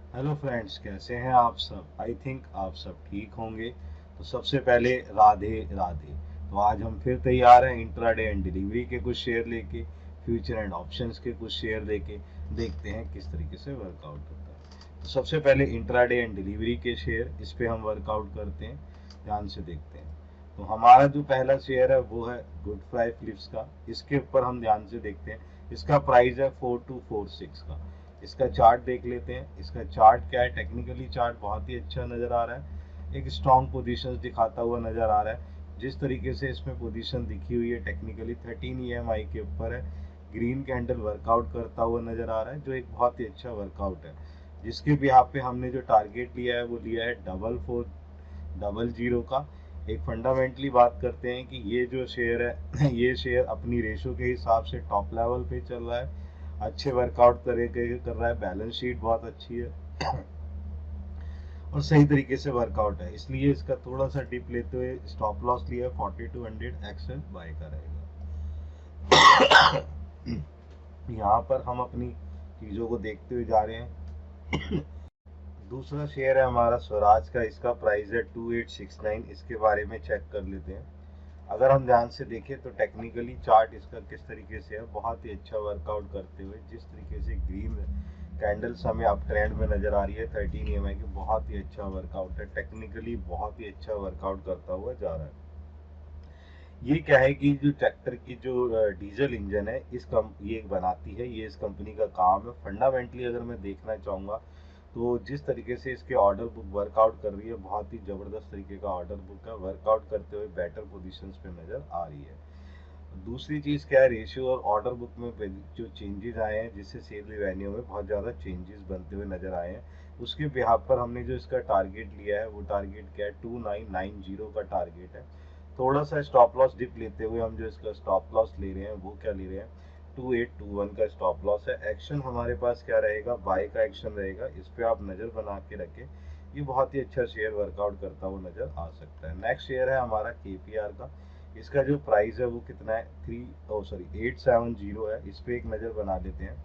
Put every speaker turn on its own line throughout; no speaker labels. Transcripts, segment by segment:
Hello friends, कैसे हैं आप सब? आई थिंक आप सब ठीक होंगे। तो सबसे पहले राधे राधे। तो आज हम फिर तैयार हैं इंट्राडे एंड डिलीवरी के कुछ शेयर लेके, फ्यूचर एंड ऑप्शंस के कुछ शेयर लेके। देखते हैं किस तरीके से वर्कआउट होता है। तो सबसे पहले इंट्राडे एंड डिलीवरी के शेयर, इस पे हम वर्कआउट करते हैं। ध्यान से देखते हैं। तो हमारा जो पहला शेयर है वो है गुड फ्राई फिलिप्स का। इसके ऊपर हम ध्यान से देखते हैं। इसका प्राइस है 4246 का। इसका चार्ट देख लेते हैं। इसका चार्ट क्या है? टेक्निकली चार्ट बहुत ही अच्छा नजर आ रहा है। एक स्ट्रॉन्ग पोजीशन दिखाता हुआ नजर आ रहा है। जिस तरीके से इसमें पोजीशन दिखी हुई है टेक्निकली 13 EMI के ऊपर है। ग्रीन कैंडल वर्कआउट करता हुआ नजर आ रहा है, जो एक बहुत ही अच्छा वर्कआउट है। जिसके भी यहाँ पे हमने जो टारगेट लिया है वो लिया है 4400 का। एक फंडामेंटली बात करते हैं कि ये जो शेयर है ये शेयर अपनी रेशो के हिसाब से टॉप लेवल पे चल रहा है। अच्छे वर्कआउट कर रहा है। बैलेंस शीट बहुत अच्छी है और सही तरीके से वर्कआउट है, इसलिए इसका थोड़ा सा डिप लेते हुए स्टॉप लॉस लिया है 4200। एक्शन बाय का रहेगा। यहाँ पर हम अपनी चीजों को देखते हुए जा रहे हैं। दूसरा शेयर है हमारा स्वराज का। इसका प्राइस है 2869। इसके बारे में चेक कर लेते हैं। अगर हम ध्यान से देखें तो टेक्निकली चार्ट इसका किस तरीके से है, बहुत ही अच्छा वर्कआउट करते हुए। जिस तरीके से ग्रीन कैंडल्स हमें अप ट्रेंड में नजर आ रही है 13 EMI की, बहुत ही अच्छा वर्कआउट है। टेक्निकली बहुत ही अच्छा वर्कआउट करता हुआ जा रहा है। ये क्या है कि जो ट्रैक्टर की जो डीजल इंजन है ये बनाती है, ये इस कंपनी का काम है। फंडामेंटली अगर मैं देखना चाहूँगा तो जिस तरीके से इसके ऑर्डर बुक वर्कआउट कर रही है, बहुत ही जबरदस्त तरीके का ऑर्डर बुक है। वर्कआउट करते हुए बेटर पोजीशंस पे नजर आ रही है। दूसरी चीज क्या है, रेशियो और ऑर्डर बुक में जो चेंजेस आए हैं, जिससे सेल रेवेन्यू में बहुत ज्यादा चेंजेस बनते हुए नजर आए हैं। उसके बिहाफ पर हमने जो इसका टारगेट लिया है वो टारगेट क्या है? 2990 का टारगेट है। थोड़ा सा स्टॉप लॉस डिप लेते हुए हम जो इसका स्टॉप लॉस ले रहे हैं वो क्या ले रहे हैं? 2821 का स्टॉप लॉस है। एक्शन हमारे पास क्या रहेगा? बाय का एक्शन रहेगा। इस पे आप नजर बना के रखें। ये बहुत ही अच्छा शेयर वर्कआउट करता हुआ नजर आ सकता है। नेक्स्ट शेयर है हमारा KPR का। इसका जो प्राइस है वो कितना है? 870 है। इस पे एक नजर बना लेते हैं।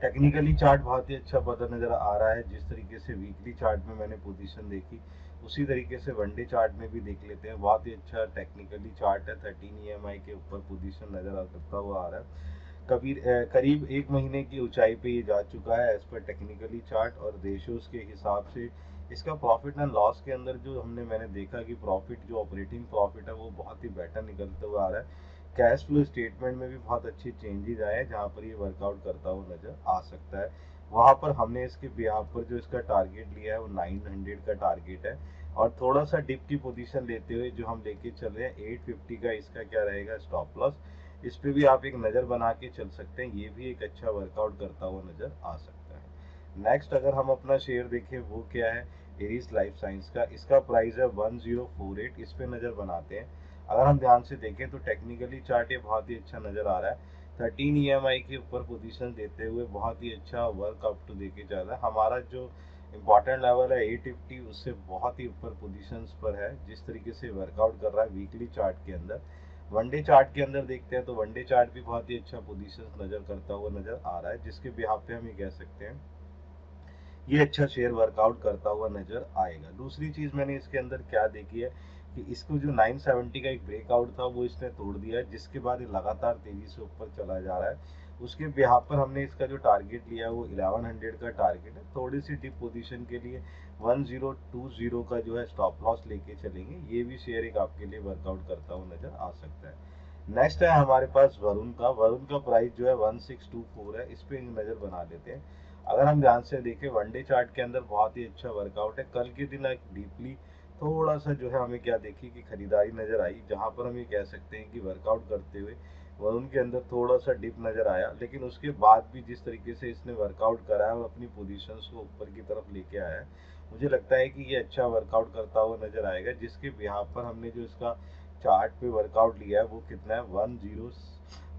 टेक्निकली चार्ट बहुत ही अच्छा पता नजर आ रहा है। जिस तरीके से वीकली चार्ट में मैंने पोजीशन देखी, उसी तरीके से वनडे चार्ट में भी देख लेते हैं। बहुत ही अच्छा टेक्निकली चार्ट है। 13 EMI के ऊपर पोजीशन नजर करता हुआ आ रहा है। करीब एक महीने की ऊंचाई पे ये जा चुका है एज पर टेक्निकली चार्ट और रेशियोज के हिसाब से। इसका प्रॉफिट एंड लॉस के अंदर जो मैंने देखा कि प्रॉफिट, जो ऑपरेटिंग प्रॉफिट है वो बहुत ही बेटर निकलते हुआ आ रहा है। कैश फ्लो स्टेटमेंट में भी बहुत अच्छे चेंजेस आए हैं, जहां पर ये वर्कआउट करता हुआ नजर आ सकता है। वहां पर हमने इसके बिहाफ पर जो इसका टारगेट लिया है वो 900 का टारगेट है। और थोड़ा सा डिप की पोजीशन लेते हुए जो हम लेके चल रहे हैं 850 का, इसका क्या रहेगा? Stop loss. इस पे भी आप एक नज़र बना के चल सकते हैं। ये भी एक अच्छा वर्कआउट करता हुआ नज़र आ सकता है। नेक्स्ट अगर हम अपना शेयर देखें वो क्या है? एरिस लाइफ साइंस का। इसका प्राइस है 1048। इस पे नज़र बनाते हैं। अगर हम ध्यान से देखें तो टेक्निकली चार्ट ये बहुत ही अच्छा नज़र आ रहा है। 13 EMI के ऊपर पोजीशन देते हुए बहुत ही अच्छा वर्क अप टू देके जा रहा है। हमारा जो इम्पोर्टेंट लेवल है 850, उससे बहुत ही ऊपर पोजीशंस पर है। जिस तरीके से वर्कआउट कर रहा है वीकली चार्ट के अंदर, वनडे चार्ट के अंदर देखते हैं तो वनडे चार्ट भी बहुत ही अच्छा पोजीशन नजर करता हुआ नजर आ रहा है। जिसके बिहाफ पे हम ये कह सकते हैं ये अच्छा शेयर वर्कआउट करता हुआ नजर आएगा। दूसरी चीज मैंने इसके अंदर क्या देखी है कि इसको जो 970 का एक ब्रेकआउट था वो इसने तोड़ दिया है, जिसके बाद ये लगातार तेजी से ऊपर चला जा रहा है। उसके बिहाफ पर हमने इसका जो टारगेट लिया है वो 1100 का टारगेट है। थोड़ी सी डिप पोजीशन के लिए 1020 का जो है स्टॉप लॉस लेके चलेंगे। ये भी शेयर एक आपके लिए वर्कआउट करता हुआ नजर आ सकता है। नेक्स्ट है हमारे पास वरुण का। वरुण का प्राइस जो है 1624 है। इस पे नजर बना लेते हैं। अगर हम ध्यान से देखें वनडे चार्ट के अंदर बहुत ही अच्छा वर्कआउट है। कल के दिन एक डीपली थोड़ा सा जो है हमें क्या देखी कि खरीदारी नजर आई, जहां पर हम ये कह सकते हैं कि वर्कआउट करते हुए वरुण के अंदर थोड़ा सा डिप नजर आया। लेकिन उसके बाद भी जिस तरीके से इसने वर्कआउट करा है और अपनी पोजीशंस को ऊपर की तरफ लेके आया है, मुझे लगता है कि ये अच्छा वर्कआउट करता हुआ नजर आएगा। जिसके बिहाफ पर हमने जो इसका चार्ट पे वर्कआउट लिया है वो कितना है?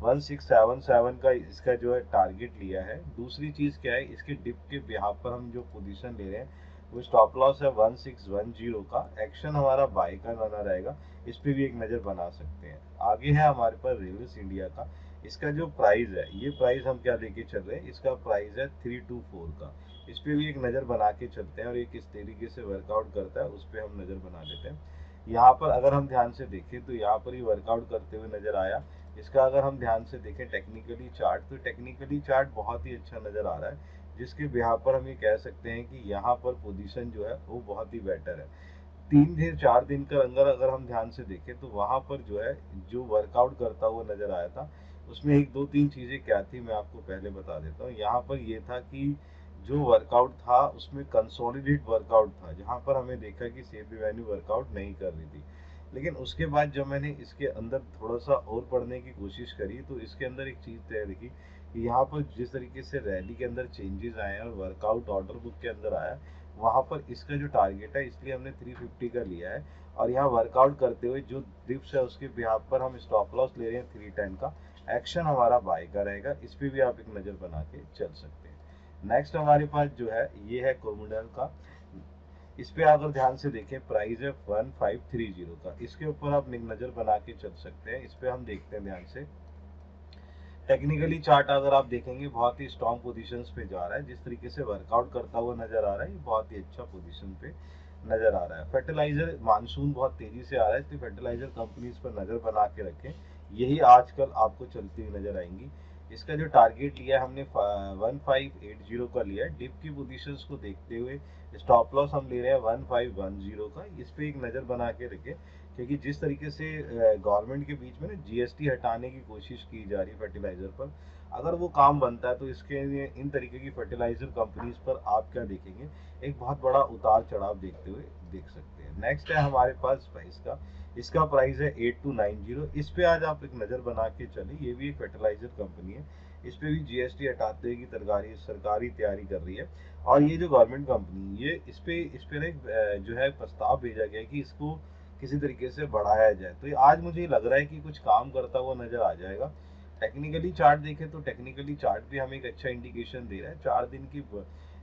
1677 का इसका जो है टारगेट लिया है। दूसरी चीज क्या है, इसके डिप के बिहाफ पर हम जो पोजीशन ले रहे हैं वो स्टॉप लॉस है 1610 का। एक्शन हमारा बाय का बना रहेगा। इस पे भी एक नजर बना सकते हैं। आगे है हमारे पास रेवल्स इंडिया का। इसका जो प्राइस है, ये प्राइस हम क्या लेके चल रहे हैं? इसका प्राइस है 324 का। इस पे भी एक नज़र बना के चलते हैं और ये किस तरीके से वर्कआउट करता है उस पर हम नज़र बना लेते हैं। यहाँ पर अगर हम ध्यान से देखें तो यहाँ पर ही वर्कआउट करते हुए नज़र आया। इसका अगर हम ध्यान से देखें टेक्निकली चार्ट, तो टेक्निकली चार्ट बहुत ही अच्छा नज़र आ रहा है, जिसके बिहाफ पर हम ये कह सकते हैं कि यहाँ पर पोजीशन जो है वो बहुत ही बेटर है। 3 से 4 दिन का अंदर अगर हम ध्यान से देखें तो वहां पर जो है जो वर्कआउट करता हुआ नजर आया था, उसमें 1 2 3 चीजें क्या थी मैं आपको पहले बता देता हूँ। यहाँ पर ये था कि जो वर्कआउट था उसमें कंसोलिडेट वर्कआउट था, जहां पर हमें देखा कि सेफ रिवेन्यू वर्कआउट नहीं कर रही थी। लेकिन उसके बाद जब मैंने इसके अंदर थोड़ा सा और पढ़ने की कोशिश करी तो इसके अंदर एक चीज तय दिखी कि यहाँ पर जिस तरीके से रैली के अंदर चेंजेस आए हैं और वर्कआउट ऑर्डर बुक के अंदर आया, वहां पर इसका जो टारगेट है इसलिए हमने 350 का लिया है। और यहाँ वर्कआउट करते हुए जो डिप्स है उसके बिहाफ पर हम स्टॉप लॉस ले रहे हैं 310 का। एक्शन हमारा बाय का रहेगा, इस पे भी आप एक नजर बना के चल सकते हैं। नेक्स्ट हमारे पास जो है ये है कोरोमंडल का। इस पे अगर ध्यान से देखें प्राइस है 1530 का, इसके ऊपर आप एक नजर बना के चल सकते हैं। इस पे हम देखते हैं ध्यान से टेक्निकली चार्ट, अगर आप देखेंगे बहुत ही स्ट्रॉन्ग पोजीशंस पे जा रहा है, जिस तरीके से वर्कआउट करता हुआ नजर आ रहा है ये बहुत ही अच्छा पोजीशन पे नजर आ रहा है। फर्टिलाइजर मानसून बहुत तेजी से आ रहा है, इसलिए फर्टिलाइजर कंपनीज पर नजर बना के रखें, यही आजकल आपको चलती हुई नजर आएंगी। इसका जो टारगेट लिया है हमने 1580 का लिया है। डिप की पोजीशंस को देखते हुए स्टॉप लॉस हम ले रहे हैं 1510 का। इस पे एक नजर बना के रखें, क्योंकि जिस तरीके से गवर्नमेंट के बीच में ना जीएसटी हटाने की कोशिश की जा रही है फर्टिलाइजर पर, अगर वो काम बनता है तो इसके लिए इन तरीके की फर्टिलाइजर कंपनीज पर आप क्या देखेंगे, एक बहुत बड़ा उतार चढ़ाव देखते हुए देख सकते हैं। नेक्स्ट है हमारे पास प्राइस का, इसका प्राइस है 8290। इस पे आज आप एक नजर बना के चले, ये भी एक फर्टिलाइजर कंपनी है, इस पे भी जीएसटी हटाते हुए की सरकारी तैयारी कर रही है। और ये जो गवर्नमेंट कंपनी ये इस पे ना जो है प्रस्ताव भेजा गया है कि इसको किसी तरीके से बढ़ाया जाए, तो ये आज मुझे लग रहा है कि कुछ काम करता हुआ नजर आ जाएगा। टेक्निकली चार्ट देखें तो टेक्निकली चार्ट भी हमें एक अच्छा इंडिकेशन दे रहा है। 4 दिन की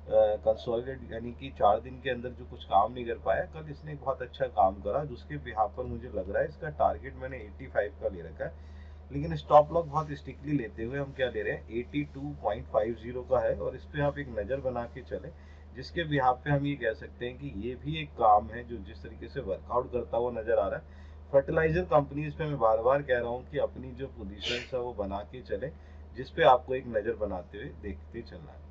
कंसोलिडेट, यानी कि 4 दिन के अंदर जो कुछ काम नहीं कर पाया, कल इसने एक बहुत अच्छा काम करा, जिसके बिहाफ पर मुझे लग रहा है इसका टारगेट मैंने 85 का ले रखा है। लेकिन स्टॉप लॉस बहुत स्ट्रिक्टली लेते हुए हम क्या ले रहे हैं 82.50 का है, और इस पे आप एक नजर बना के चले, जिसके बिहाफ पे हम ये कह सकते हैं कि ये भी एक काम है जो जिस तरीके से वर्कआउट करता हुआ नजर आ रहा है। फर्टिलाइजर कंपनीज पे मैं बार बार कह रहा हूँ कि अपनी जो पोजीशन है वो बना के चले, जिसपे आपको एक नजर बनाते हुए देखते चलना है।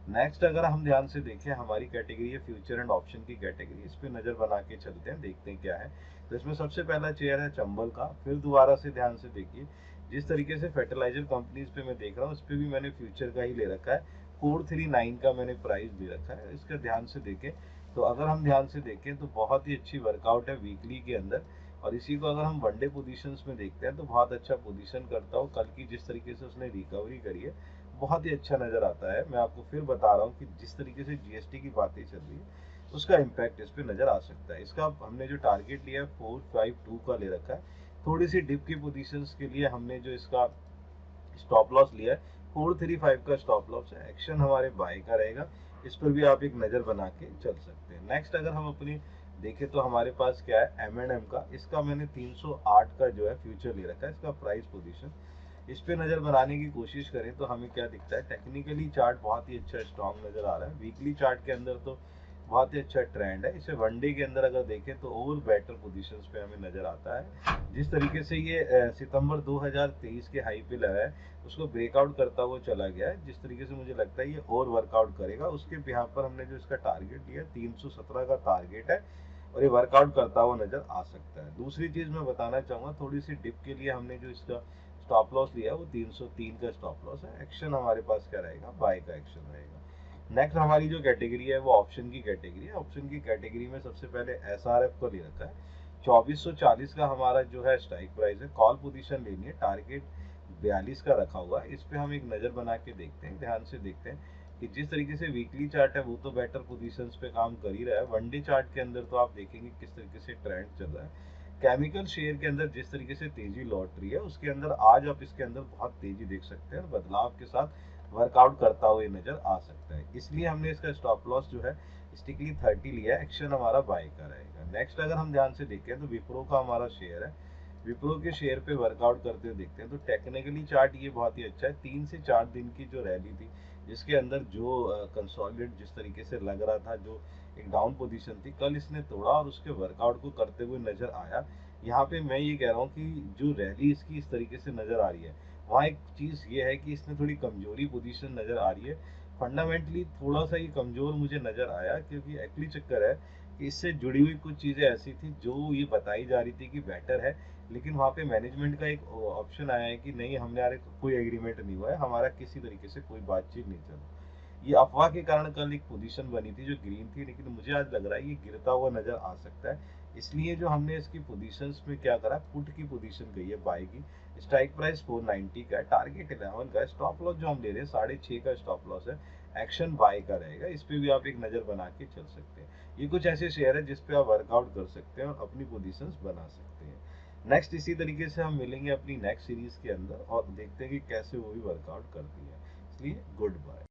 नेक्स्ट अगर हम ध्यान से देखें हमारी कैटेगरी है फ्यूचर एंड ऑप्शन की कैटेगरी, इस पे नजर बना के चलते हैं, देखते हैं क्या है। तो इसमें सबसे पहला चेयर है चंबल का। फिर दोबारा से ध्यान से देखिए, जिस तरीके से फर्टिलाइजर कंपनीज पे मैं देख रहा हूँ इस पे भी मैंने फ्यूचर का ही ले रखा है। 439 का मैंने प्राइस दे रखा है। इसका ध्यान से देखें तो अगर हम ध्यान से देखें तो बहुत ही अच्छी वर्कआउट है वीकली के अंदर, और इसी को अगर हम वनडे पोजीशंस में देखते हैं तो बहुत अच्छा पोजीशन करता हूँ। कल की जिस तरीके से उसने रिकवरी करी है बहुत ही अच्छा नजर आता है। मैं आपको फिर बता रहा हूँ कि जिस तरीके से जीएसटी की बातें चल रही है उसका इम्पैक्ट इस पे नजर आ सकता है। इसका हमने जो टारगेट लिया है 452 का ले रखा है। थोड़ी सी डिप की पोजीशंस के लिए हमने जो इसका स्टॉप लॉस लिया है 435 का स्टॉप लॉस है। एक्शन हमारे बाय का रहेगा, इस पर भी आप एक नजर बना के चल सकते हैं। नेक्स्ट अगर हम अपनी देखें तो हमारे पास क्या है M&M का। इसका मैंने 308 का जो है फ्यूचर ले रखा है। इसका प्राइस पोजीशन इस पे नजर बनाने की कोशिश करें तो हमें क्या दिखता है, टेक्निकली चार्ट बहुत ही अच्छा स्ट्रॉन्ग नजर आ रहा है। वीकली चार्ट के अंदर तो बहुत ही अच्छा ट्रेंड है। इसे वनडे के अंदर अगर देखें तो और बेटर पोजीशंस पे हमें नजर आता है। जिस तरीके से ये सितंबर 2023 के हाई पे लगा है उसको ब्रेकआउट करता हुआ चला गया है, जिस तरीके से मुझे लगता है ये और वर्कआउट करेगा। उसके बिहाफ पर हमने जो इसका टारगेट दिया 317 का टारगेट है, और ये वर्कआउट करता हुआ नजर आ सकता है। दूसरी चीज मैं बताना चाहूंगा, थोड़ी सी डिप के लिए हमने जो इसका स्टॉप लॉस लिया वो 303 का स्टॉप लॉस है। एक्शन हमारे पास क्या रहेगा, बाय का एक्शन रहेगा। नेक्स्ट हमारी जो कैटेगरी है वो ऑप्शन की कैटेगरी है। ऑप्शन की कैटेगरी में सबसे पहले एसआरएफ को ले रखा है। 2440 का हमारा जो है स्ट्राइक प्राइस है। कॉल पोजीशन लेनी है, टारगेट 42 का रखा हुआ है। इस पे हम एक नजर बना के देखते हैं, ध्यान से देखते हैं कि जिस तरीके से वीकली चार्ट है वो तो बेटर पोजीशंस पे काम कर ही रहा है। वनडे चार्ट के अंदर तो आप देखेंगे किस तरीके से ट्रेंड चल रहा है। केमिकल शेयर के अंदर जिस तरीके से तेजी लौट रही है उसके अंदर आज आप इसके अंदर बहुत तेजी देख सकते हैं, और बदलाव के साथ वर्कआउट करता हुआ नजर आ सकता है। इसलिए हमने इसका स्टॉप लॉस जो है स्टिकली 30 लिया है। एक्शन हमारा बाय का रहेगा। नेक्स्ट अगर हम ध्यान से देखें तो विप्रो का हमारा शेयर है। विप्रो के शेयर पे वर्कआउट करते हुए देखते हैं तो टेक्निकली चार्ट ये बहुत ही अच्छा है। 3 से 4 दिन की जो रैली थी जिसके अंदर जो कंसोलिडेट जिस तरीके से लग रहा था, जो एक डाउन पोजीशन थी, कल इसने तोड़ा और उसके वर्कआउट को करते हुए नजर आया। यहाँ पे मैं ये कह रहा हूँ कि जो रैली इसकी इस तरीके से नजर आ रही है, वहाँ एक चीज ये है कि इसने थोड़ी कमजोरी पोजीशन नजर आ रही है। फंडामेंटली थोड़ा सा ये कमजोर मुझे नजर आया, क्योंकि एक्चुअली चक्कर है कि इससे जुड़ी हुई कुछ चीजें ऐसी थी जो ये बताई जा रही थी कि बेटर है, लेकिन वहाँ पे मैनेजमेंट का एक ऑप्शन आया है कि नहीं, हमने यार कोई एग्रीमेंट नहीं हुआ है, हमारा किसी तरीके से कोई बातचीत नहीं चल। ये अफवाह के कारण कल एक पोजीशन बनी थी जो ग्रीन थी, लेकिन मुझे आज लग रहा है ये गिरता हुआ नजर आ सकता है। इसलिए जो हमने इसकी पोजीशंस में क्या करा, पुट की पोजीशन गई है बाय की। स्ट्राइक प्राइस 490 का है, टारगेट 11 का है, स्टॉप लॉस जो हम ले रहे हैं 6.5 का स्टॉप लॉस है। एक्शन बाय का रहेगा, इस पे भी आप एक नजर बना के चल सकते हैं। ये कुछ ऐसे शेयर है जिसपे आप वर्कआउट कर सकते हैं और अपनी पोजीशंस बना सकते हैं। नेक्स्ट इसी तरीके से हम मिलेंगे अपनी नेक्स्ट सीरीज के अंदर और देखते हैं कि कैसे वो भी वर्कआउट करती है। इसलिए गुड बाय।